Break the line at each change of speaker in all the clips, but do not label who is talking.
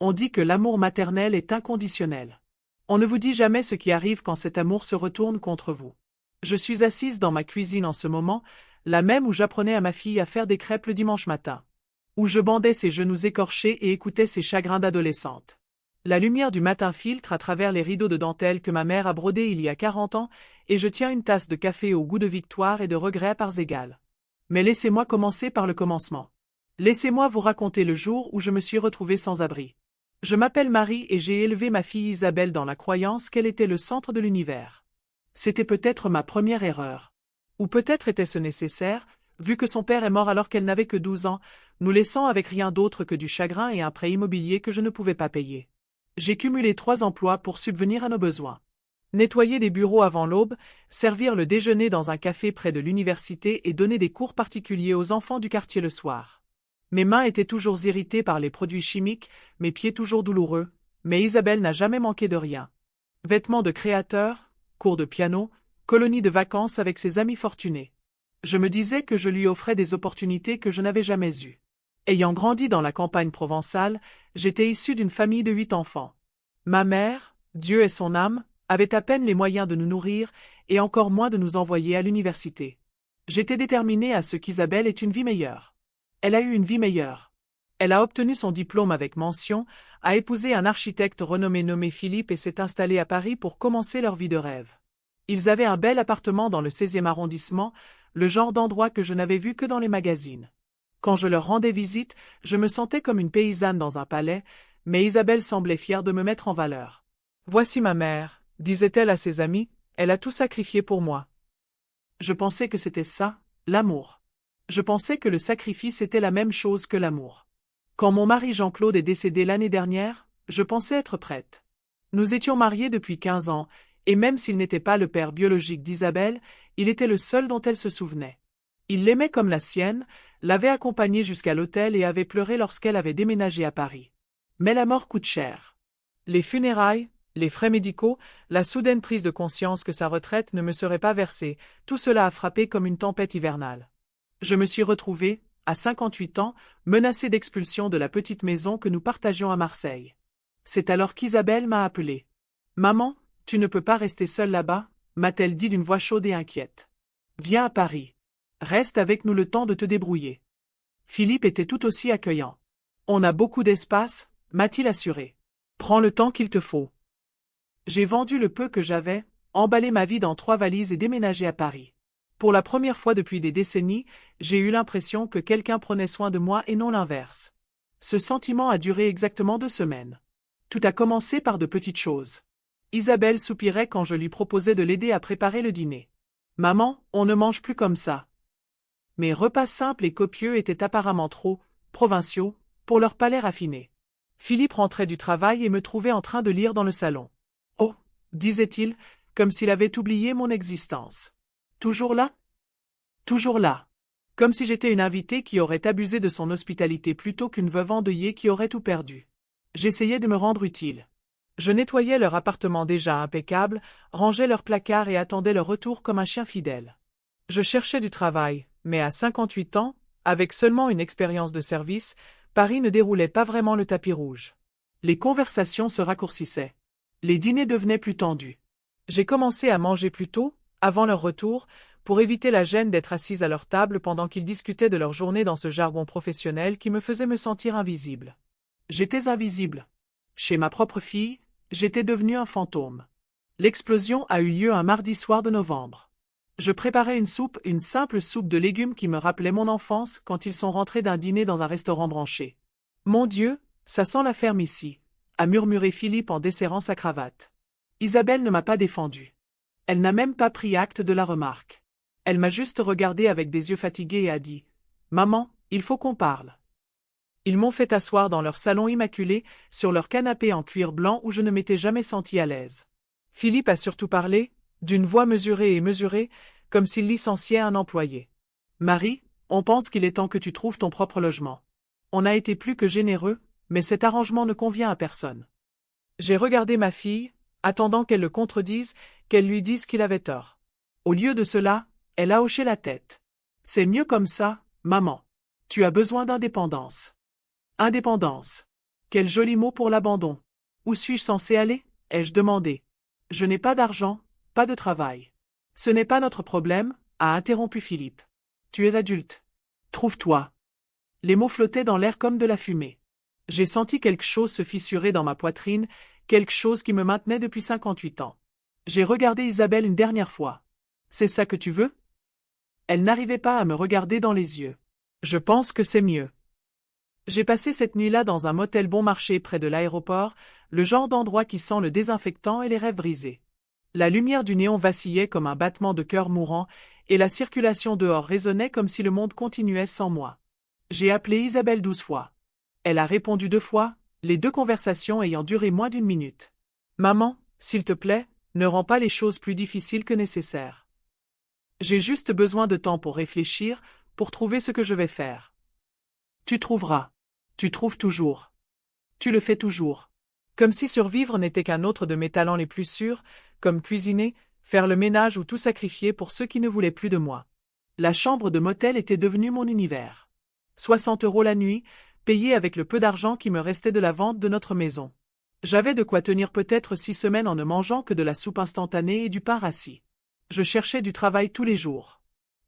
On dit que l'amour maternel est inconditionnel. On ne vous dit jamais ce qui arrive quand cet amour se retourne contre vous. Je suis assise dans ma cuisine en ce moment, la même où j'apprenais à ma fille à faire des crêpes le dimanche matin. Où je bandais ses genoux écorchés et écoutais ses chagrins d'adolescente. La lumière du matin filtre à travers les rideaux de dentelle que ma mère a brodés il y a 40 ans, et je tiens une tasse de café au goût de victoire et de regret à parts égales. Mais laissez-moi commencer par le commencement. Laissez-moi vous raconter le jour où je me suis retrouvée sans abri. Je m'appelle Marie et j'ai élevé ma fille Isabelle dans la croyance qu'elle était le centre de l'univers. C'était peut-être ma première erreur. Ou peut-être était-ce nécessaire, vu que son père est mort alors qu'elle n'avait que 12 ans, nous laissant avec rien d'autre que du chagrin et un prêt immobilier que je ne pouvais pas payer. J'ai cumulé 3 emplois pour subvenir à nos besoins. Nettoyer des bureaux avant l'aube, servir le déjeuner dans un café près de l'université et donner des cours particuliers aux enfants du quartier le soir. Mes mains étaient toujours irritées par les produits chimiques, mes pieds toujours douloureux, mais Isabelle n'a jamais manqué de rien. Vêtements de créateur, cours de piano, colonie de vacances avec ses amis fortunés. Je me disais que je lui offrais des opportunités que je n'avais jamais eues. Ayant grandi dans la campagne provençale, j'étais issue d'une famille de 8 enfants. Ma mère, Dieu ait son âme, avait à peine les moyens de nous nourrir et encore moins de nous envoyer à l'université. J'étais déterminée à ce qu'Isabelle ait une vie meilleure. Elle a eu une vie meilleure. Elle a obtenu son diplôme avec mention, a épousé un architecte renommé nommé Philippe et s'est installée à Paris pour commencer leur vie de rêve. Ils avaient un bel appartement dans le 16e arrondissement, le genre d'endroit que je n'avais vu que dans les magazines. Quand je leur rendais visite, je me sentais comme une paysanne dans un palais, mais Isabelle semblait fière de me mettre en valeur. « Voici ma mère », disait-elle à ses amis, « elle a tout sacrifié pour moi. » Je pensais que c'était ça, l'amour. Je pensais que le sacrifice était la même chose que l'amour. Quand mon mari Jean-Claude est décédé l'année dernière, je pensais être prête. Nous étions mariés depuis 15 ans, et même s'il n'était pas le père biologique d'Isabelle, il était le seul dont elle se souvenait. Il l'aimait comme la sienne, l'avait accompagnée jusqu'à l'hôtel et avait pleuré lorsqu'elle avait déménagé à Paris. Mais la mort coûte cher. Les funérailles, les frais médicaux, la soudaine prise de conscience que sa retraite ne me serait pas versée, tout cela a frappé comme une tempête hivernale. Je me suis retrouvée, à 58 ans, menacée d'expulsion de la petite maison que nous partagions à Marseille. C'est alors qu'Isabelle m'a appelée. « Maman, tu ne peux pas rester seule là-bas » m'a-t-elle dit d'une voix chaude et inquiète. « Viens à Paris. Reste avec nous le temps de te débrouiller. » Philippe était tout aussi accueillant. « On a beaucoup d'espace » m'a-t-il assuré. « Prends le temps qu'il te faut. » J'ai vendu le peu que j'avais, emballé ma vie dans 3 valises et déménagé à Paris. Pour la première fois depuis des décennies, j'ai eu l'impression que quelqu'un prenait soin de moi et non l'inverse. Ce sentiment a duré exactement 2 semaines. Tout a commencé par de petites choses. Isabelle soupirait quand je lui proposais de l'aider à préparer le dîner. « Maman, on ne mange plus comme ça. » Mes repas simples et copieux étaient apparemment trop provinciaux pour leur palais raffiné. Philippe rentrait du travail et me trouvait en train de lire dans le salon. « Oh » disait-il, comme s'il avait oublié mon existence. « Toujours là ?»« Toujours là. » Comme si j'étais une invitée qui aurait abusé de son hospitalité plutôt qu'une veuve endeuillée qui aurait tout perdu. J'essayais de me rendre utile. Je nettoyais leur appartement déjà impeccable, rangeais leurs placards et attendais leur retour comme un chien fidèle. Je cherchais du travail, mais à 58 ans, avec seulement une expérience de service, Paris ne déroulait pas vraiment le tapis rouge. Les conversations se raccourcissaient. Les dîners devenaient plus tendus. J'ai commencé à manger plus tôt, avant leur retour, pour éviter la gêne d'être assise à leur table pendant qu'ils discutaient de leur journée dans ce jargon professionnel qui me faisait me sentir invisible. J'étais invisible. Chez ma propre fille, j'étais devenu un fantôme. L'explosion a eu lieu un mardi soir de novembre. Je préparais une simple soupe de légumes qui me rappelait mon enfance quand ils sont rentrés d'un dîner dans un restaurant branché. « Mon Dieu, ça sent la ferme ici », a murmuré Philippe en desserrant sa cravate. Isabelle ne m'a pas défendu. Elle n'a même pas pris acte de la remarque. Elle m'a juste regardé avec des yeux fatigués et a dit « Maman, il faut qu'on parle. » Ils m'ont fait asseoir dans leur salon immaculé, sur leur canapé en cuir blanc où je ne m'étais jamais sentie à l'aise. Philippe a surtout parlé, d'une voix mesurée, comme s'il licenciait un employé. « Marie, on pense qu'il est temps que tu trouves ton propre logement. On a été plus que généreux, mais cet arrangement ne convient à personne. » J'ai regardé ma fille, attendant qu'elle le contredise, qu'elle lui dise qu'il avait tort. Au lieu de cela, elle a hoché la tête. « C'est mieux comme ça, maman. Tu as besoin d'indépendance. » Indépendance. Quel joli mot pour l'abandon. Où suis-je censé aller? Ai-je demandé. Je n'ai pas d'argent, pas de travail. Ce n'est pas notre problème, a interrompu Philippe. Tu es adulte. Trouve-toi. Les mots flottaient dans l'air comme de la fumée. J'ai senti quelque chose se fissurer dans ma poitrine, quelque chose qui me maintenait depuis 58 ans. J'ai regardé Isabelle une dernière fois. C'est ça que tu veux? Elle n'arrivait pas à me regarder dans les yeux. Je pense que c'est mieux. J'ai passé cette nuit-là dans un motel bon marché près de l'aéroport, le genre d'endroit qui sent le désinfectant et les rêves brisés. La lumière du néon vacillait comme un battement de cœur mourant, et la circulation dehors résonnait comme si le monde continuait sans moi. J'ai appelé Isabelle 12 fois. Elle a répondu 2 fois, les 2 conversations ayant duré moins d'1 minute. Maman, s'il te plaît, ne rends pas les choses plus difficiles que nécessaire. J'ai juste besoin de temps pour réfléchir, pour trouver ce que je vais faire. Tu trouveras. Tu trouves toujours. Tu le fais toujours. Comme si survivre n'était qu'un autre de mes talents les plus sûrs, comme cuisiner, faire le ménage ou tout sacrifier pour ceux qui ne voulaient plus de moi. La chambre de motel était devenue mon univers. 60 € la nuit, payé avec le peu d'argent qui me restait de la vente de notre maison. J'avais de quoi tenir peut-être 6 semaines en ne mangeant que de la soupe instantanée et du pain rassis. Je cherchais du travail tous les jours.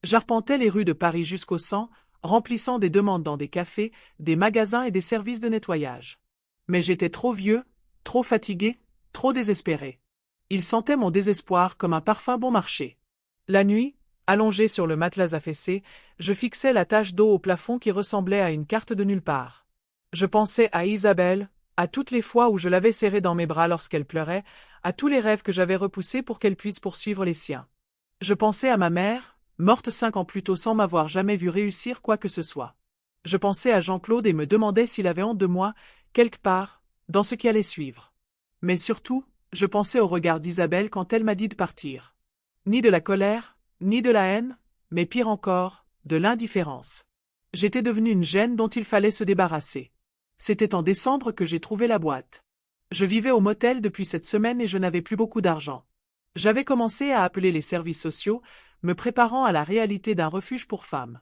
J'arpentais les rues de Paris jusqu'au sang, remplissant des demandes dans des cafés, des magasins et des services de nettoyage. Mais j'étais trop vieux, trop fatigué, trop désespéré. Il sentait mon désespoir comme un parfum bon marché. La nuit, allongé sur le matelas affaissé, je fixais la tache d'eau au plafond qui ressemblait à une carte de nulle part. Je pensais à Isabelle, à toutes les fois où je l'avais serrée dans mes bras lorsqu'elle pleurait, à tous les rêves que j'avais repoussés pour qu'elle puisse poursuivre les siens. Je pensais à ma mère, morte 5 ans plus tôt sans m'avoir jamais vu réussir quoi que ce soit. Je pensais à Jean-Claude et me demandais s'il avait honte de moi, quelque part, dans ce qui allait suivre. Mais surtout, je pensais au regard d'Isabelle quand elle m'a dit de partir. Ni de la colère, ni de la haine, mais pire encore, de l'indifférence. J'étais devenue une gêne dont il fallait se débarrasser. C'était en décembre que j'ai trouvé la boîte. Je vivais au motel depuis cette semaine et je n'avais plus beaucoup d'argent. J'avais commencé à appeler les services sociaux, me préparant à la réalité d'un refuge pour femmes.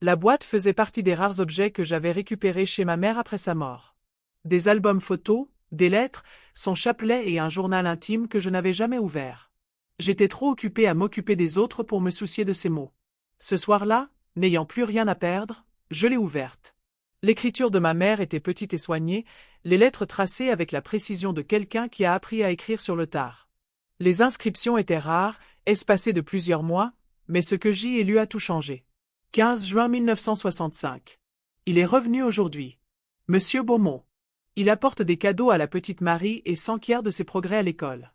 La boîte faisait partie des rares objets que j'avais récupérés chez ma mère après sa mort. Des albums photos, des lettres, son chapelet et un journal intime que je n'avais jamais ouvert. J'étais trop occupé à m'occuper des autres pour me soucier de ces mots. Ce soir-là, n'ayant plus rien à perdre, je l'ai ouverte. L'écriture de ma mère était petite et soignée, les lettres tracées avec la précision de quelqu'un qui a appris à écrire sur le tard. Les inscriptions étaient rares, espacées de plusieurs mois, mais ce que j'y ai lu a tout changé. 15 juin 1965. Il est revenu aujourd'hui. Monsieur Beaumont. Il apporte des cadeaux à la petite Marie et s'enquiert de ses progrès à l'école.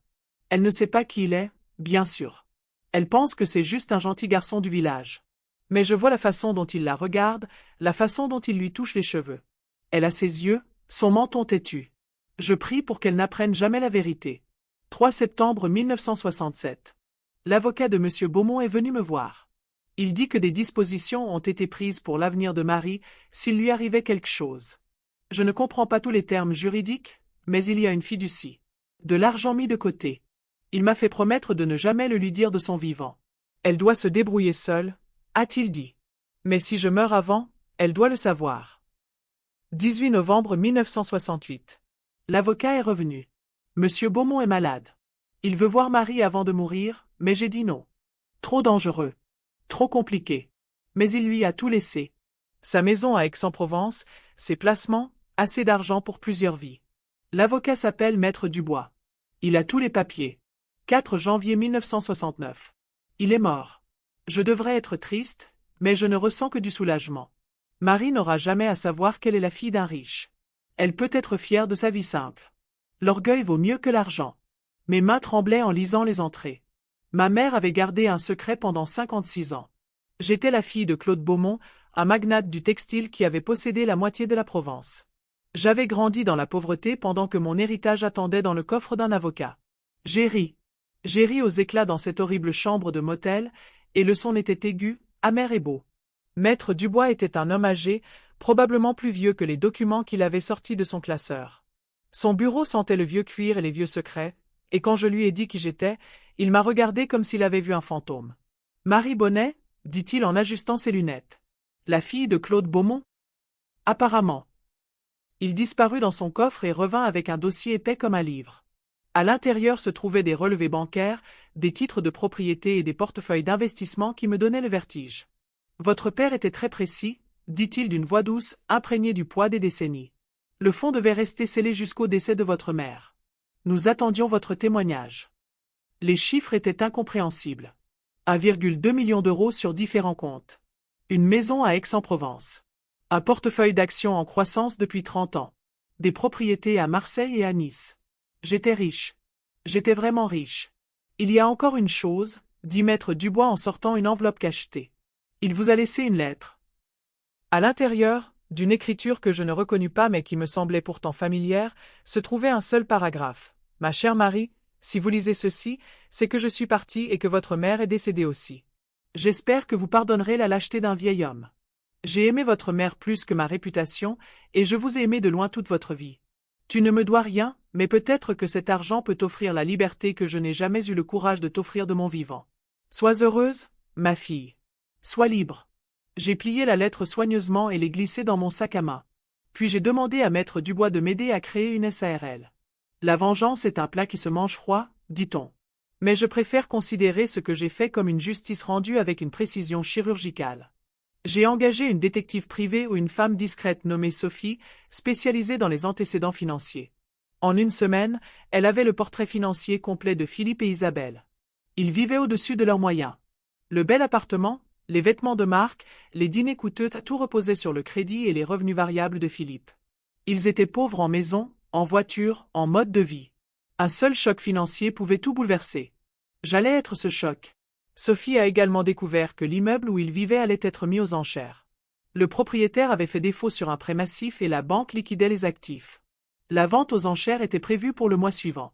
Elle ne sait pas qui il est, bien sûr. Elle pense que c'est juste un gentil garçon du village. Mais je vois la façon dont il la regarde, la façon dont il lui touche les cheveux. Elle a ses yeux, son menton têtu. Je prie pour qu'elle n'apprenne jamais la vérité. 3 septembre 1967. L'avocat de Monsieur Beaumont est venu me voir. Il dit que des dispositions ont été prises pour l'avenir de Marie s'il lui arrivait quelque chose. Je ne comprends pas tous les termes juridiques, mais il y a une fiducie. De l'argent mis de côté. Il m'a fait promettre de ne jamais le lui dire de son vivant. Elle doit se débrouiller seule, a-t-il dit. Mais si je meurs avant, elle doit le savoir. 18 novembre 1968. L'avocat est revenu. Monsieur Beaumont est malade. Il veut voir Marie avant de mourir, mais j'ai dit non. Trop dangereux. Trop compliqué. Mais il lui a tout laissé. Sa maison à Aix-en-Provence, ses placements, assez d'argent pour plusieurs vies. L'avocat s'appelle Maître Dubois. Il a tous les papiers. 4 janvier 1969. Il est mort. Je devrais être triste, mais je ne ressens que du soulagement. Marie n'aura jamais à savoir qu'elle est la fille d'un riche. Elle peut être fière de sa vie simple. L'orgueil vaut mieux que l'argent. Mes mains tremblaient en lisant les entrées. Ma mère avait gardé un secret pendant 56 ans. J'étais la fille de Claude Beaumont, un magnate du textile qui avait possédé la moitié de la Provence. J'avais grandi dans la pauvreté pendant que mon héritage attendait dans le coffre d'un avocat. J'ai ri. J'ai ri aux éclats dans cette horrible chambre de motel, et le son était aigu, amer et beau. Maître Dubois était un homme âgé, probablement plus vieux que les documents qu'il avait sortis de son classeur. Son bureau sentait le vieux cuir et les vieux secrets, et quand je lui ai dit qui j'étais, il m'a regardé comme s'il avait vu un fantôme. Marie Bonnet, dit-il en ajustant ses lunettes. La fille de Claude Beaumont? Apparemment. Il disparut dans son coffre et revint avec un dossier épais comme un livre. À l'intérieur se trouvaient des relevés bancaires, des titres de propriété et des portefeuilles d'investissement qui me donnaient le vertige. Votre père était très précis, dit-il d'une voix douce, imprégnée du poids des décennies. Le fonds devait rester scellé jusqu'au décès de votre mère. Nous attendions votre témoignage. Les chiffres étaient incompréhensibles. 1,2 million d'euros sur différents comptes. Une maison à Aix-en-Provence. Un portefeuille d'actions en croissance depuis 30 ans. Des propriétés à Marseille et à Nice. J'étais riche. J'étais vraiment riche. Il y a encore une chose, dit maître Dubois en sortant une enveloppe cachetée. Il vous a laissé une lettre. À l'intérieur, d'une écriture que je ne reconnus pas mais qui me semblait pourtant familière, se trouvait un seul paragraphe. Ma chère Marie, si vous lisez ceci, c'est que je suis parti et que votre mère est décédée aussi. J'espère que vous pardonnerez la lâcheté d'un vieil homme. J'ai aimé votre mère plus que ma réputation, et je vous ai aimé de loin toute votre vie. Tu ne me dois rien, mais peut-être que cet argent peut t'offrir la liberté que je n'ai jamais eu le courage de t'offrir de mon vivant. Sois heureuse, ma fille. Sois libre. J'ai plié la lettre soigneusement et l'ai glissée dans mon sac à main. Puis j'ai demandé à maître Dubois de m'aider à créer une SARL. La vengeance est un plat qui se mange froid, dit-on. Mais je préfère considérer ce que j'ai fait comme une justice rendue avec une précision chirurgicale. J'ai engagé une détective privée ou une femme discrète nommée Sophie, spécialisée dans les antécédents financiers. En une semaine, elle avait le portrait financier complet de Philippe et Isabelle. Ils vivaient au-dessus de leurs moyens. Le bel appartement, les vêtements de marque, les dîners coûteux, tout reposait sur le crédit et les revenus variables de Philippe. Ils étaient pauvres en maison, en voiture, en mode de vie. Un seul choc financier pouvait tout bouleverser. J'allais être ce choc. Sophie a également découvert que l'immeuble où ils vivaient allait être mis aux enchères. Le propriétaire avait fait défaut sur un prêt massif et la banque liquidait les actifs. La vente aux enchères était prévue pour le mois suivant.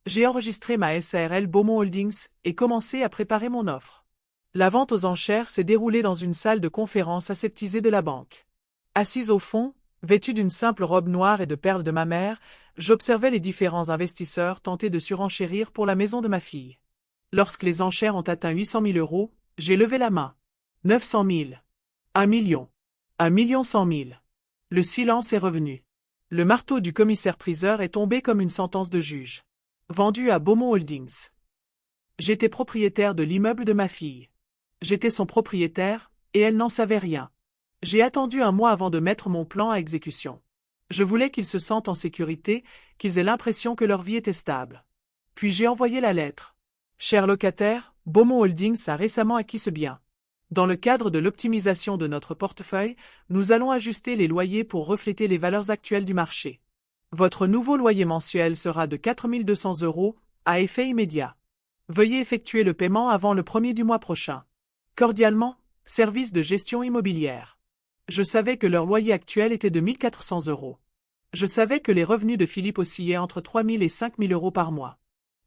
J'ai enregistré ma SARL Beaumont Holdings et commencé à préparer mon offre. La vente aux enchères s'est déroulée dans une salle de conférence aseptisée de la banque. Assise au fond, vêtue d'une simple robe noire et de perles de ma mère, j'observais les différents investisseurs tenter de surenchérir pour la maison de ma fille. Lorsque les enchères ont atteint 800 000 euros, j'ai levé la main. 900 000. 1 million. 1 100 000. Le silence est revenu. Le marteau du commissaire-priseur est tombé comme une sentence de juge. Vendu à Beaumont Holdings. J'étais propriétaire de l'immeuble de ma fille. J'étais son propriétaire, et elle n'en savait rien. J'ai attendu un mois avant de mettre mon plan à exécution. Je voulais qu'ils se sentent en sécurité, qu'ils aient l'impression que leur vie était stable. Puis j'ai envoyé la lettre. Cher locataire, Beaumont Holdings a récemment acquis ce bien. Dans le cadre de l'optimisation de notre portefeuille, nous allons ajuster les loyers pour refléter les valeurs actuelles du marché. Votre nouveau loyer mensuel sera de 4 200 € à effet immédiat. Veuillez effectuer le paiement avant le 1er du mois prochain. Cordialement, Service de gestion immobilière. Je savais que leur loyer actuel était de 1 400 €. Je savais que les revenus de Philippe oscillaient entre 3 000 et 5 000 € par mois.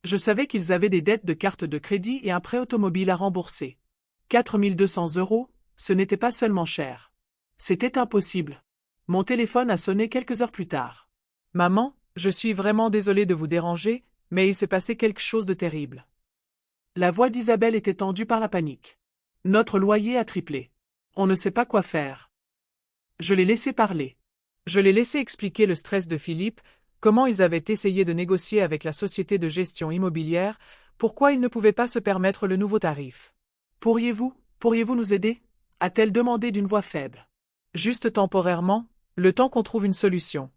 Je savais qu'ils avaient des dettes de carte de crédit et un prêt automobile à rembourser. 4 200 €, ce n'était pas seulement cher. C'était impossible. Mon téléphone a sonné quelques heures plus tard. Maman, je suis vraiment désolé de vous déranger, mais il s'est passé quelque chose de terrible. La voix d'Isabelle était tendue par la panique. Notre loyer a triplé. On ne sait pas quoi faire. Je l'ai laissé parler. Je l'ai laissé expliquer le stress de Philippe, comment ils avaient essayé de négocier avec la société de gestion immobilière, pourquoi ils ne pouvaient pas se permettre le nouveau tarif. Pourriez-vous nous aider a-t-elle demandé d'une voix faible. Juste temporairement, le temps qu'on trouve une solution.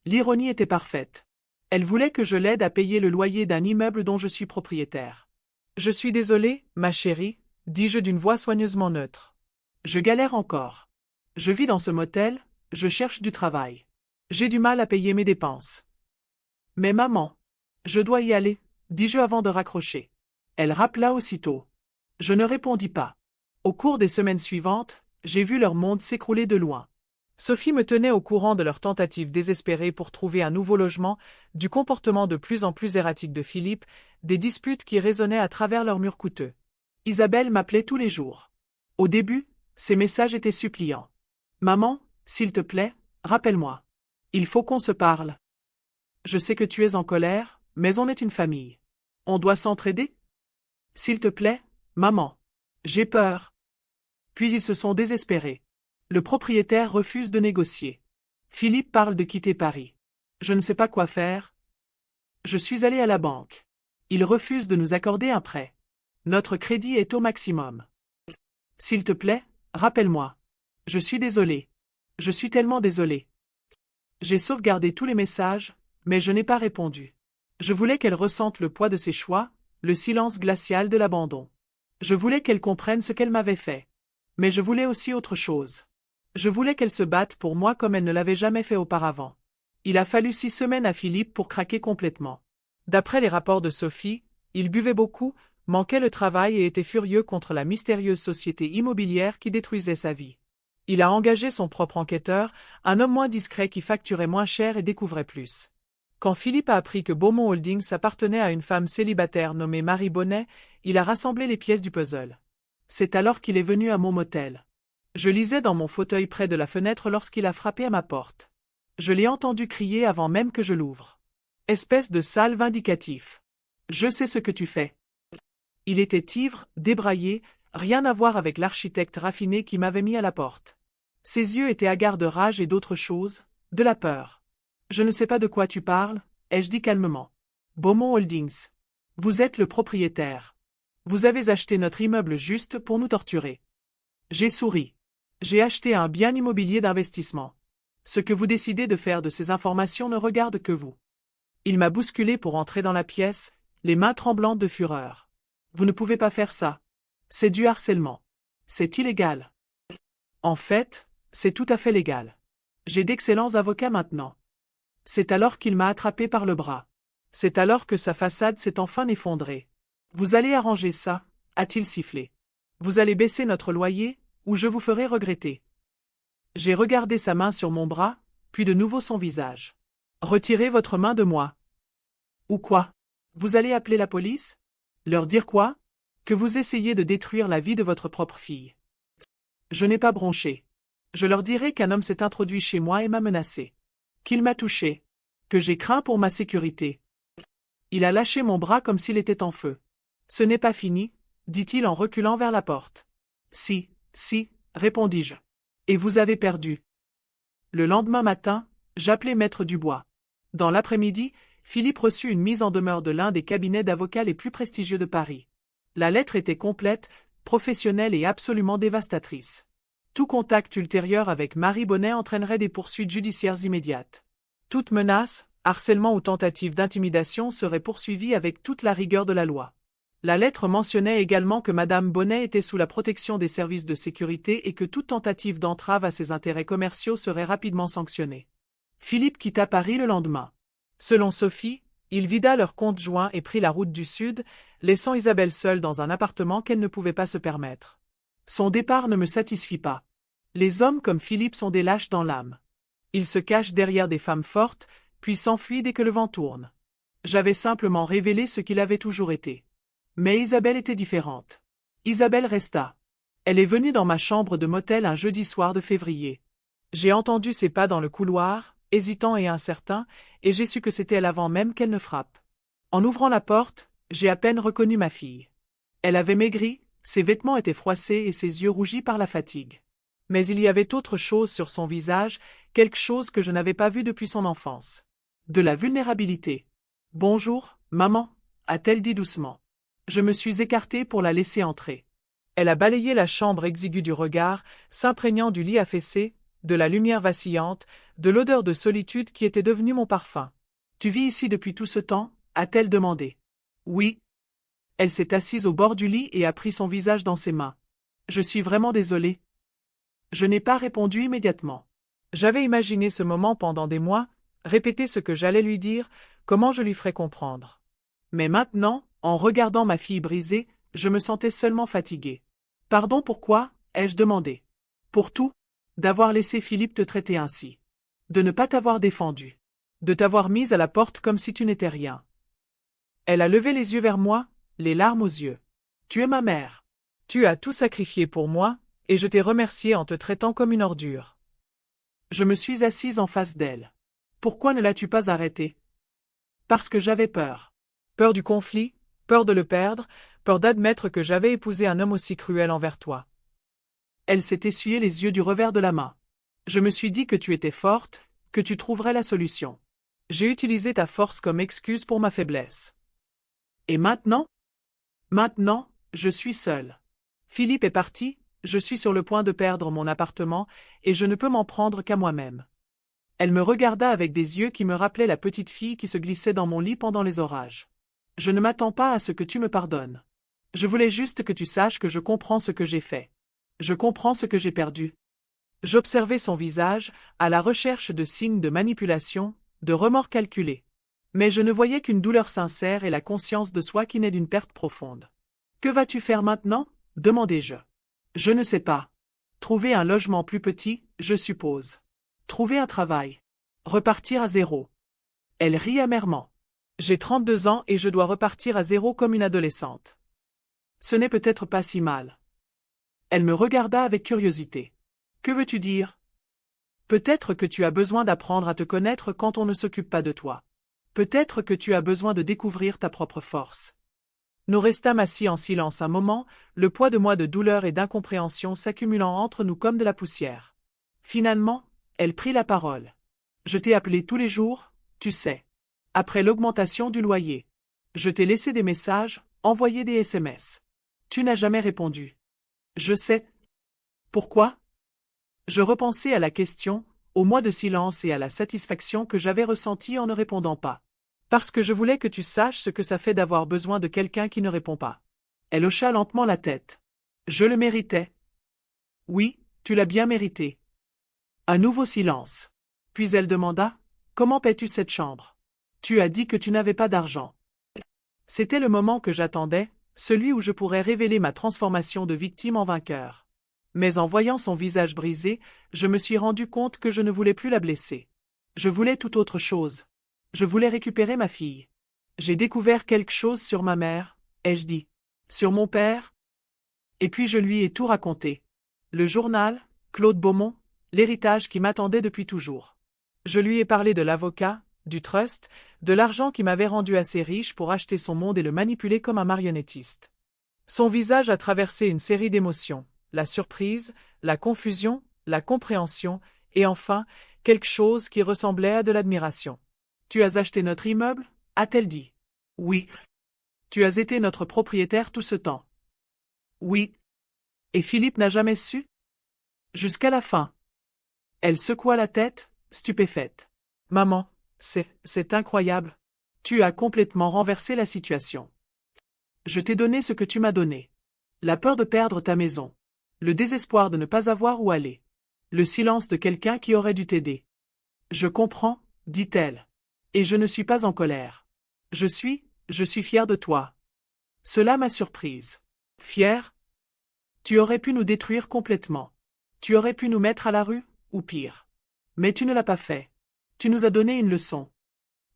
L'ironie était parfaite. Elle voulait que je l'aide à payer le loyer d'un immeuble dont je suis propriétaire. Je suis désolé, ma chérie, dis-je d'une voix soigneusement neutre. Je galère encore. Je vis dans ce motel, je cherche du travail. J'ai du mal à payer mes dépenses. Mais maman, je dois y aller, dis-je avant de raccrocher. Elle rappela aussitôt. Je ne répondis pas. Au cours des semaines suivantes, j'ai vu leur monde s'écrouler de loin. Sophie me tenait au courant de leurs tentatives désespérées pour trouver un nouveau logement, du comportement de plus en plus erratique de Philippe, des disputes qui résonnaient à travers leurs murs coûteux. Isabelle m'appelait tous les jours. Au début, ses messages étaient suppliants. Maman, s'il te plaît, rappelle-moi. Il faut qu'on se parle. Je sais que tu es en colère, mais on est une famille. On doit s'entraider. S'il te plaît, maman. J'ai peur. Puis ils se sont désespérés. Le propriétaire refuse de négocier. Philippe parle de quitter Paris. Je ne sais pas quoi faire. Je suis allé à la banque. Ils refusent de nous accorder un prêt. Notre crédit est au maximum. S'il te plaît, rappelle-moi. Je suis désolé. Je suis tellement désolé. J'ai sauvegardé tous les messages, mais je n'ai pas répondu. Je voulais qu'elle ressente le poids de ses choix, le silence glacial de l'abandon. Je voulais qu'elle comprenne ce qu'elle m'avait fait. Mais je voulais aussi autre chose. Je voulais qu'elle se batte pour moi comme elle ne l'avait jamais fait auparavant. Il a fallu 6 semaines à Philippe pour craquer complètement. D'après les rapports de Sophie, il buvait beaucoup, manquait le travail et était furieux contre la mystérieuse société immobilière qui détruisait sa vie. Il a engagé son propre enquêteur, un homme moins discret qui facturait moins cher et découvrait plus. Quand Philippe a appris que Beaumont Holdings appartenait à une femme célibataire nommée Marie Bonnet, il a rassemblé les pièces du puzzle. C'est alors qu'il est venu à mon motel. Je lisais dans mon fauteuil près de la fenêtre lorsqu'il a frappé à ma porte. Je l'ai entendu crier avant même que je l'ouvre. Espèce de sale vindicatif. Je sais ce que tu fais. Il était ivre, débraillé, rien à voir avec l'architecte raffiné qui m'avait mis à la porte. Ses yeux étaient hagards de rage et d'autre chose, de la peur. Je ne sais pas de quoi tu parles, ai-je dit calmement. Beaumont Holdings. Vous êtes le propriétaire. Vous avez acheté notre immeuble juste pour nous torturer. J'ai souri. J'ai acheté un bien immobilier d'investissement. Ce que vous décidez de faire de ces informations ne regarde que vous. Il m'a bousculé pour entrer dans la pièce, les mains tremblantes de fureur. Vous ne pouvez pas faire ça. C'est du harcèlement. C'est illégal. En fait, c'est tout à fait légal. J'ai d'excellents avocats maintenant. C'est alors qu'il m'a attrapé par le bras. C'est alors que sa façade s'est enfin effondrée. Vous allez arranger ça, a-t-il sifflé. Vous allez baisser notre loyer, ou je vous ferai regretter. J'ai regardé sa main sur mon bras, puis de nouveau son visage. Retirez votre main de moi. Ou quoi? Vous allez appeler la police? Leur dire quoi? Que vous essayez de détruire la vie de votre propre fille. Je n'ai pas bronché. Je leur dirai qu'un homme s'est introduit chez moi et m'a menacé. Qu'il m'a touché. Que j'ai craint pour ma sécurité. Il a lâché mon bras comme s'il était en feu. Ce n'est pas fini, dit-il en reculant vers la porte. Si, répondis-je. Et vous avez perdu. Le lendemain matin, j'appelai Maître Dubois. Dans l'après-midi, Philippe reçut une mise en demeure de l'un des cabinets d'avocats les plus prestigieux de Paris. La lettre était complète, professionnelle et absolument dévastatrice. Tout contact ultérieur avec Marie Bonnet entraînerait des poursuites judiciaires immédiates. Toute menace, harcèlement ou tentative d'intimidation serait poursuivie avec toute la rigueur de la loi. La lettre mentionnait également que Madame Bonnet était sous la protection des services de sécurité et que toute tentative d'entrave à ses intérêts commerciaux serait rapidement sanctionnée. Philippe quitta Paris le lendemain. Selon Sophie, il vida leur compte joint et prit la route du Sud, laissant Isabelle seule dans un appartement qu'elle ne pouvait pas se permettre. Son départ ne me satisfit pas. Les hommes comme Philippe sont des lâches dans l'âme. Ils se cachent derrière des femmes fortes, puis s'enfuient dès que le vent tourne. J'avais simplement révélé ce qu'il avait toujours été. Mais Isabelle était différente. Isabelle resta. Elle est venue dans ma chambre de motel un jeudi soir de février. J'ai entendu ses pas dans le couloir, hésitant et incertain, et j'ai su que c'était elle avant même qu'elle ne frappe. En ouvrant la porte, j'ai à peine reconnu ma fille. Elle avait maigri, ses vêtements étaient froissés et ses yeux rougis par la fatigue. Mais il y avait autre chose sur son visage, quelque chose que je n'avais pas vu depuis son enfance. De la vulnérabilité. « Bonjour, maman », a-t-elle dit doucement. Je me suis écarté pour la laisser entrer. Elle a balayé la chambre exiguë du regard, s'imprégnant du lit affaissé, de la lumière vacillante, de l'odeur de solitude qui était devenue mon parfum. « Tu vis ici depuis tout ce temps » a-t-elle demandé. « Oui. » Elle s'est assise au bord du lit et a pris son visage dans ses mains. « Je suis vraiment désolée. » Je n'ai pas répondu immédiatement. J'avais imaginé ce moment pendant des mois, répété ce que j'allais lui dire, comment je lui ferais comprendre. Mais maintenant, en regardant ma fille brisée, je me sentais seulement fatigué. « Pardon pourquoi » ai-je demandé. « Pour tout. D'avoir laissé Philippe te traiter ainsi. De ne pas t'avoir défendu. De t'avoir mise à la porte comme si tu n'étais rien. » Elle a levé les yeux vers moi, les larmes aux yeux. « Tu es ma mère. Tu as tout sacrifié pour moi, et je t'ai remercié en te traitant comme une ordure. » Je me suis assise en face d'elle. « Pourquoi ne l'as-tu pas arrêté ?»« Parce que j'avais peur. Peur du conflit, peur de le perdre, peur d'admettre que j'avais épousé un homme aussi cruel envers toi. » Elle s'est essuyé les yeux du revers de la main. « Je me suis dit que tu étais forte, que tu trouverais la solution. J'ai utilisé ta force comme excuse pour ma faiblesse. Et maintenant? Maintenant, je suis seule. Philippe est parti, je suis sur le point de perdre mon appartement, et je ne peux m'en prendre qu'à moi-même. Elle me regarda avec des yeux qui me rappelaient la petite fille qui se glissait dans mon lit pendant les orages. Je ne m'attends pas à ce que tu me pardonnes. Je voulais juste que tu saches que je comprends ce que j'ai fait. Je comprends ce que j'ai perdu. J'observais son visage, à la recherche de signes de manipulation, de remords calculés. Mais je ne voyais qu'une douleur sincère et la conscience de soi qui naît d'une perte profonde. Que vas-tu faire maintenant? Demandai-je. Je ne sais pas. Trouver un logement plus petit, je suppose. Trouver un travail. Repartir à zéro. Elle rit amèrement. J'ai 32 ans et je dois repartir à zéro comme une adolescente. Ce n'est peut-être pas si mal. Elle me regarda avec curiosité. Que veux-tu dire? Peut-être que tu as besoin d'apprendre à te connaître quand on ne s'occupe pas de toi. Peut-être que tu as besoin de découvrir ta propre force. Nous restâmes assis en silence un moment, le poids de moi de douleur et d'incompréhension s'accumulant entre nous comme de la poussière. Finalement, elle prit la parole. Je t'ai appelé tous les jours, tu sais. Après l'augmentation du loyer. Je t'ai laissé des messages, envoyé des SMS. Tu n'as jamais répondu. Je sais. Pourquoi? Je repensais à la question, au mois de silence et à la satisfaction que j'avais ressentie en ne répondant pas. Parce que je voulais que tu saches ce que ça fait d'avoir besoin de quelqu'un qui ne répond pas. Elle hocha lentement la tête. Je le méritais. Oui, tu l'as bien mérité. Un nouveau silence. Puis elle demanda, comment paies-tu cette chambre? Tu as dit que tu n'avais pas d'argent. C'était le moment que j'attendais, celui où je pourrais révéler ma transformation de victime en vainqueur. Mais en voyant son visage brisé, je me suis rendu compte que je ne voulais plus la blesser. Je voulais tout autre chose. Je voulais récupérer ma fille. J'ai découvert quelque chose sur ma mère, ai-je dit. Sur mon père? Et puis je lui ai tout raconté. Le journal, Claude Beaumont, l'héritage qui m'attendait depuis toujours. Je lui ai parlé de l'avocat, du trust, de l'argent qui m'avait rendu assez riche pour acheter son monde et le manipuler comme un marionnettiste. Son visage a traversé une série d'émotions. La surprise, la confusion, la compréhension, et enfin, quelque chose qui ressemblait à de l'admiration. Tu as acheté notre immeuble? A-t-elle dit. Oui. Tu as été notre propriétaire tout ce temps. Oui. Et Philippe n'a jamais su? Jusqu'à la fin. Elle secoua la tête, stupéfaite. Maman, c'est incroyable. Tu as complètement renversé la situation. Je t'ai donné ce que tu m'as donné. La peur de perdre ta maison. Le désespoir de ne pas avoir où aller. Le silence de quelqu'un qui aurait dû t'aider. Je comprends, dit-elle. Et je ne suis pas en colère. Je suis fière de toi. Cela m'a surprise. Fière? Tu aurais pu nous détruire complètement. Tu aurais pu nous mettre à la rue, ou pire. Mais tu ne l'as pas fait. Tu nous as donné une leçon.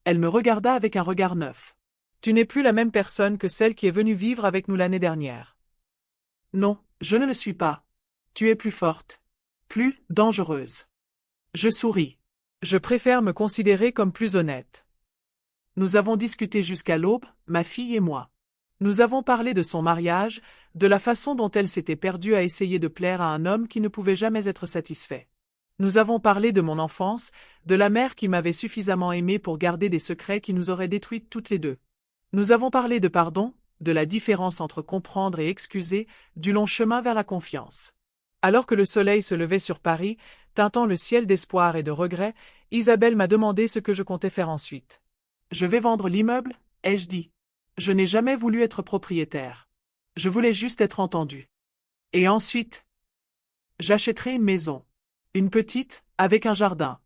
Elle me regarda avec un regard neuf. Tu n'es plus la même personne que celle qui est venue vivre avec nous l'année dernière. Non, je ne le suis pas. Tu es plus forte. Plus dangereuse. Je souris. Je préfère me considérer comme plus honnête. Nous avons discuté jusqu'à l'aube, ma fille et moi. Nous avons parlé de son mariage, de la façon dont elle s'était perdue à essayer de plaire à un homme qui ne pouvait jamais être satisfait. Nous avons parlé de mon enfance, de la mère qui m'avait suffisamment aimée pour garder des secrets qui nous auraient détruites toutes les deux. Nous avons parlé de pardon, de la différence entre comprendre et excuser, du long chemin vers la confiance. Alors que le soleil se levait sur Paris, teintant le ciel d'espoir et de regret, Isabelle m'a demandé ce que je comptais faire ensuite. Je vais vendre l'immeuble, ai-je dit. Je n'ai jamais voulu être propriétaire. Je voulais juste être entendue. Et ensuite, j'achèterai une maison. Une petite, avec un jardin.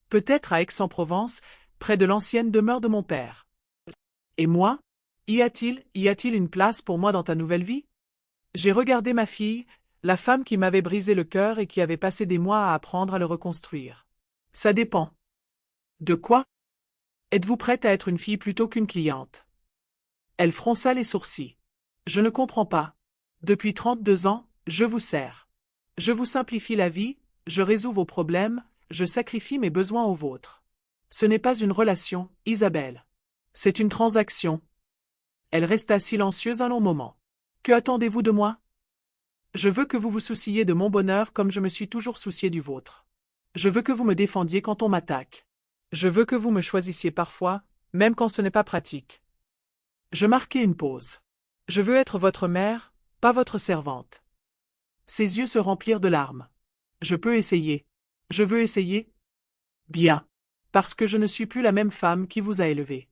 Peut-être à Aix-en-Provence, près de l'ancienne demeure de mon père. Et moi? Y a-t-il une place pour moi dans ta nouvelle vie? J'ai regardé ma fille, la femme qui m'avait brisé le cœur et qui avait passé des mois à apprendre à le reconstruire. Ça dépend. De quoi? Êtes-vous prête à être une fille plutôt qu'une cliente? Elle fronça les sourcils. Je ne comprends pas. Depuis 32 ans, je vous sers. Je vous simplifie la vie, je résous vos problèmes, je sacrifie mes besoins aux vôtres. Ce n'est pas une relation, Isabelle. C'est une transaction. Elle resta silencieuse un long moment. Que attendez-vous de moi? Je veux que vous vous souciez de mon bonheur comme je me suis toujours soucié du vôtre. Je veux que vous me défendiez quand on m'attaque. Je veux que vous me choisissiez parfois, même quand ce n'est pas pratique. Je marquai une pause. Je veux être votre mère, pas votre servante. Ses yeux se remplirent de larmes. Je peux essayer. Je veux essayer. Bien. Parce que je ne suis plus la même femme qui vous a élevé.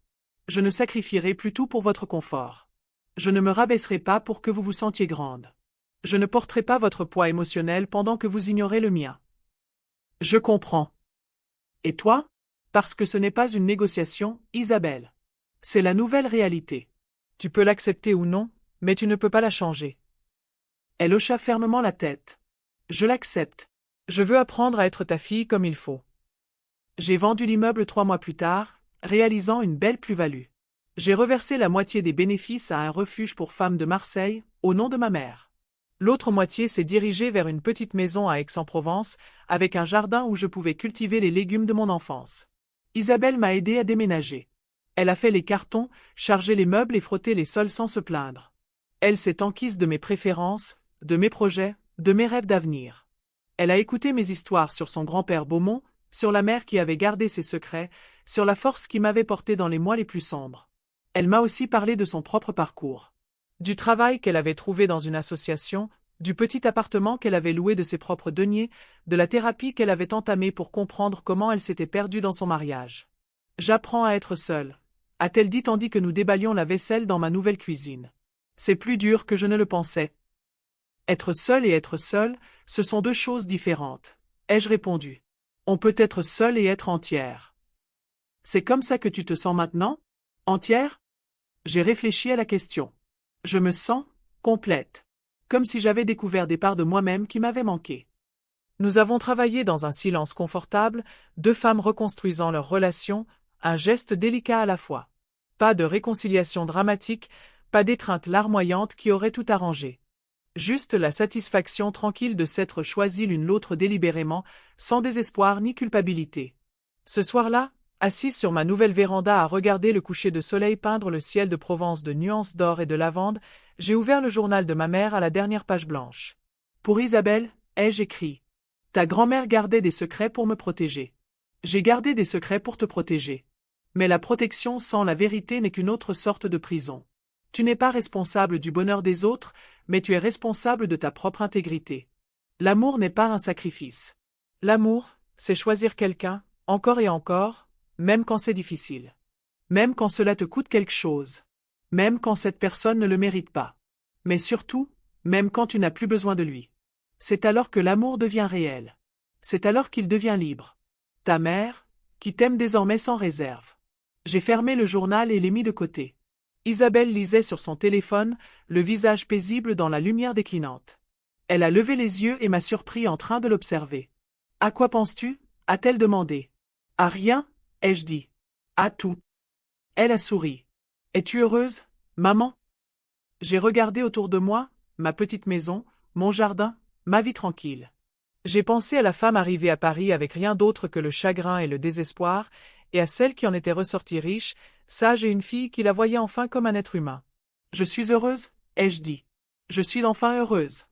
Je ne sacrifierai plus tout pour votre confort. Je ne me rabaisserai pas pour que vous vous sentiez grande. Je ne porterai pas votre poids émotionnel pendant que vous ignorez le mien. Je comprends. Et toi? Parce que ce n'est pas une négociation, Isabelle. C'est la nouvelle réalité. Tu peux l'accepter ou non, mais tu ne peux pas la changer. Elle hocha fermement la tête. Je l'accepte. Je veux apprendre à être ta fille comme il faut. J'ai vendu l'immeuble 3 mois plus tard, réalisant une belle plus-value. J'ai reversé la moitié des bénéfices à un refuge pour femmes de Marseille, au nom de ma mère. L'autre moitié s'est dirigée vers une petite maison à Aix-en-Provence, avec un jardin où je pouvais cultiver les légumes de mon enfance. Isabelle m'a aidé à déménager. Elle a fait les cartons, chargé les meubles et frotté les sols sans se plaindre. Elle s'est enquise de mes préférences, de mes projets, de mes rêves d'avenir. Elle a écouté mes histoires sur son grand-père Beaumont, sur la mère qui avait gardé ses secrets, sur la force qui m'avait porté dans les mois les plus sombres. Elle m'a aussi parlé de son propre parcours. Du travail qu'elle avait trouvé dans une association, du petit appartement qu'elle avait loué de ses propres deniers, de la thérapie qu'elle avait entamée pour comprendre comment elle s'était perdue dans son mariage. J'apprends à être seule, a-t-elle dit tandis que nous déballions la vaisselle dans ma nouvelle cuisine. C'est plus dur que je ne le pensais. Être seule et être seule, ce sont deux choses différentes, ai-je répondu. On peut être seule et être entière. C'est comme ça que tu te sens maintenant? Entière? J'ai réfléchi à la question. Je me sens complète. Comme si j'avais découvert des parts de moi-même qui m'avaient manqué. Nous avons travaillé dans un silence confortable, deux femmes reconstruisant leur relation, un geste délicat à la fois. Pas de réconciliation dramatique, pas d'étreinte larmoyante qui aurait tout arrangé. Juste la satisfaction tranquille de s'être choisi l'une l'autre délibérément, sans désespoir ni culpabilité. Ce soir-là, assise sur ma nouvelle véranda à regarder le coucher de soleil peindre le ciel de Provence de nuances d'or et de lavande, j'ai ouvert le journal de ma mère à la dernière page blanche. Pour Isabelle, ai-je écrit. Ta grand-mère gardait des secrets pour me protéger. J'ai gardé des secrets pour te protéger. Mais la protection sans la vérité n'est qu'une autre sorte de prison. Tu n'es pas responsable du bonheur des autres, mais tu es responsable de ta propre intégrité. L'amour n'est pas un sacrifice. L'amour, c'est choisir quelqu'un, encore et encore, même quand c'est difficile. Même quand cela te coûte quelque chose. Même quand cette personne ne le mérite pas. Mais surtout, même quand tu n'as plus besoin de lui. C'est alors que l'amour devient réel. C'est alors qu'il devient libre. Ta mère, qui t'aime désormais sans réserve. J'ai fermé le journal et l'ai mis de côté. Isabelle lisait sur son téléphone, le visage paisible dans la lumière déclinante. Elle a levé les yeux et m'a surpris en train de l'observer. « À quoi penses-tu » a-t-elle demandé. « À rien » ai-je dit. « À tout. » Elle a souri. « Es-tu heureuse, maman » J'ai regardé autour de moi, ma petite maison, mon jardin, ma vie tranquille. J'ai pensé à la femme arrivée à Paris avec rien d'autre que le chagrin et le désespoir, et à celle qui en était ressortie riche, sage et une fille qui la voyait enfin comme un être humain. Je suis heureuse, ai-je dit. Je suis enfin heureuse.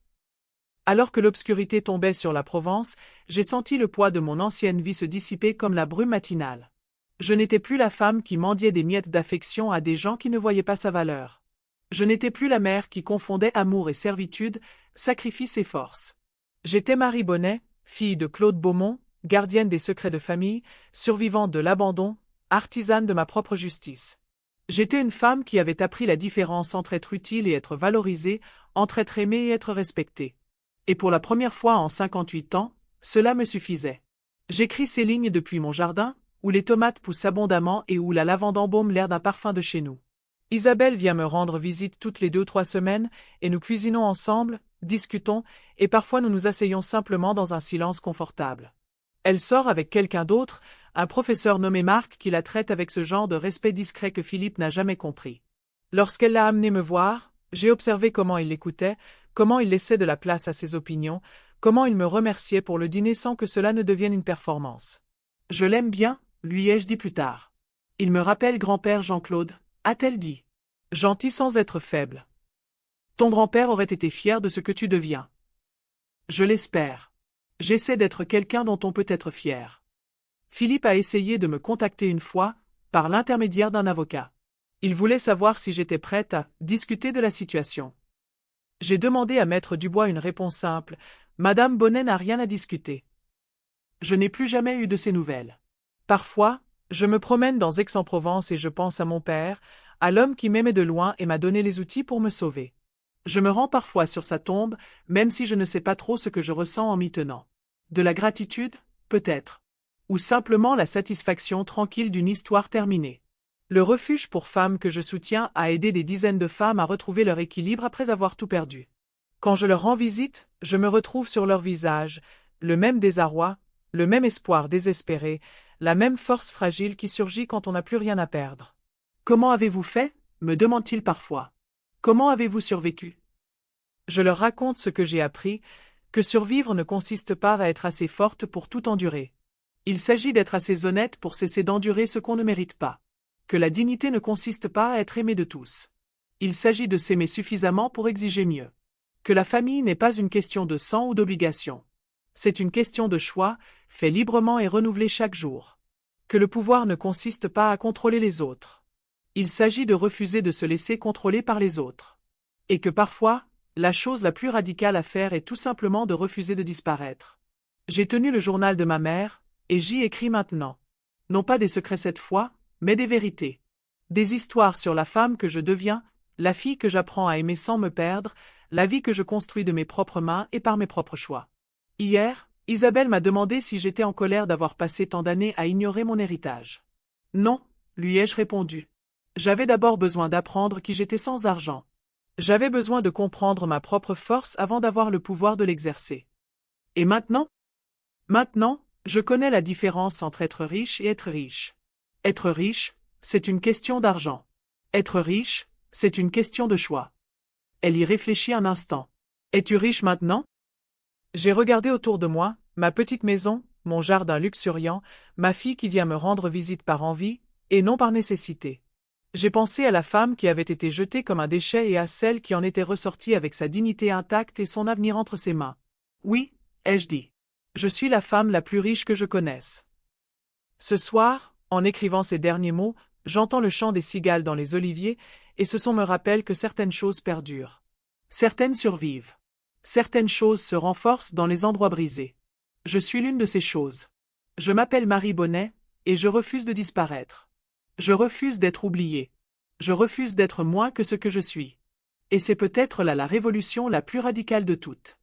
Alors que l'obscurité tombait sur la Provence, j'ai senti le poids de mon ancienne vie se dissiper comme la brume matinale. Je n'étais plus la femme qui mendiait des miettes d'affection à des gens qui ne voyaient pas sa valeur. Je n'étais plus la mère qui confondait amour et servitude, sacrifice et force. J'étais Marie Bonnet, fille de Claude Beaumont, gardienne des secrets de famille, survivante de l'abandon, artisane de ma propre justice. J'étais une femme qui avait appris la différence entre être utile et être valorisée, entre être aimée et être respectée. Et pour la première fois en 58 ans, cela me suffisait. J'écris ces lignes depuis mon jardin, où les tomates poussent abondamment et où la lavande embaume l'air d'un parfum de chez nous. Isabelle vient me rendre visite toutes les 2-3 semaines, et nous cuisinons ensemble, discutons, et parfois nous nous asseyons simplement dans un silence confortable. Elle sort avec quelqu'un d'autre, un professeur nommé Marc qui la traite avec ce genre de respect discret que Philippe n'a jamais compris. Lorsqu'elle l'a amené me voir, j'ai observé comment il l'écoutait, comment il laissait de la place à ses opinions, comment il me remerciait pour le dîner sans que cela ne devienne une performance. Je l'aime bien, lui ai-je dit plus tard. Il me rappelle grand-père Jean-Claude, a-t-elle dit. Gentil sans être faible. Ton grand-père aurait été fier de ce que tu deviens. Je l'espère. J'essaie d'être quelqu'un dont on peut être fier. Philippe a essayé de me contacter une fois, par l'intermédiaire d'un avocat. Il voulait savoir si j'étais prête à discuter de la situation. J'ai demandé à Maître Dubois une réponse simple. Madame Bonnet n'a rien à discuter. Je n'ai plus jamais eu de ses nouvelles. Parfois, je me promène dans Aix-en-Provence et je pense à mon père, à l'homme qui m'aimait de loin et m'a donné les outils pour me sauver. Je me rends parfois sur sa tombe, même si je ne sais pas trop ce que je ressens en m'y tenant. De la gratitude, peut-être. Ou simplement la satisfaction tranquille d'une histoire terminée. Le refuge pour femmes que je soutiens a aidé des dizaines de femmes à retrouver leur équilibre après avoir tout perdu. Quand je leur rends visite, je me retrouve sur leur visage, le même désarroi, le même espoir désespéré, la même force fragile qui surgit quand on n'a plus rien à perdre. Comment avez-vous fait? Me demandent-ils parfois. Comment avez-vous survécu? Je leur raconte ce que j'ai appris, que survivre ne consiste pas à être assez forte pour tout endurer. Il s'agit d'être assez honnête pour cesser d'endurer ce qu'on ne mérite pas. Que la dignité ne consiste pas à être aimé de tous. Il s'agit de s'aimer suffisamment pour exiger mieux. Que la famille n'est pas une question de sang ou d'obligation. C'est une question de choix, fait librement et renouvelé chaque jour. Que le pouvoir ne consiste pas à contrôler les autres. Il s'agit de refuser de se laisser contrôler par les autres. Et que parfois, la chose la plus radicale à faire est tout simplement de refuser de disparaître. J'ai tenu le journal de ma mère, et j'y écris maintenant. Non pas des secrets cette fois, mais des vérités. Des histoires sur la femme que je deviens, la fille que j'apprends à aimer sans me perdre, la vie que je construis de mes propres mains et par mes propres choix. Hier, Isabelle m'a demandé si j'étais en colère d'avoir passé tant d'années à ignorer mon héritage. Non, lui ai-je répondu. J'avais d'abord besoin d'apprendre qui j'étais sans argent. J'avais besoin de comprendre ma propre force avant d'avoir le pouvoir de l'exercer. Et maintenant? Maintenant, je connais la différence entre être riche et être riche. Être riche, c'est une question d'argent. Être riche, c'est une question de choix. Elle y réfléchit un instant. Es-tu riche maintenant? J'ai regardé autour de moi, ma petite maison, mon jardin luxuriant, ma fille qui vient me rendre visite par envie, et non par nécessité. J'ai pensé à la femme qui avait été jetée comme un déchet et à celle qui en était ressortie avec sa dignité intacte et son avenir entre ses mains. Oui, ai-je dit. Je suis la femme la plus riche que je connaisse. Ce soir, en écrivant ces derniers mots, j'entends le chant des cigales dans les oliviers, et ce son me rappelle que certaines choses perdurent. Certaines survivent. Certaines choses se renforcent dans les endroits brisés. Je suis l'une de ces choses. Je m'appelle Marie Bonnet, et je refuse de disparaître. Je refuse d'être oubliée. Je refuse d'être moins que ce que je suis. Et c'est peut-être là la révolution la plus radicale de toutes.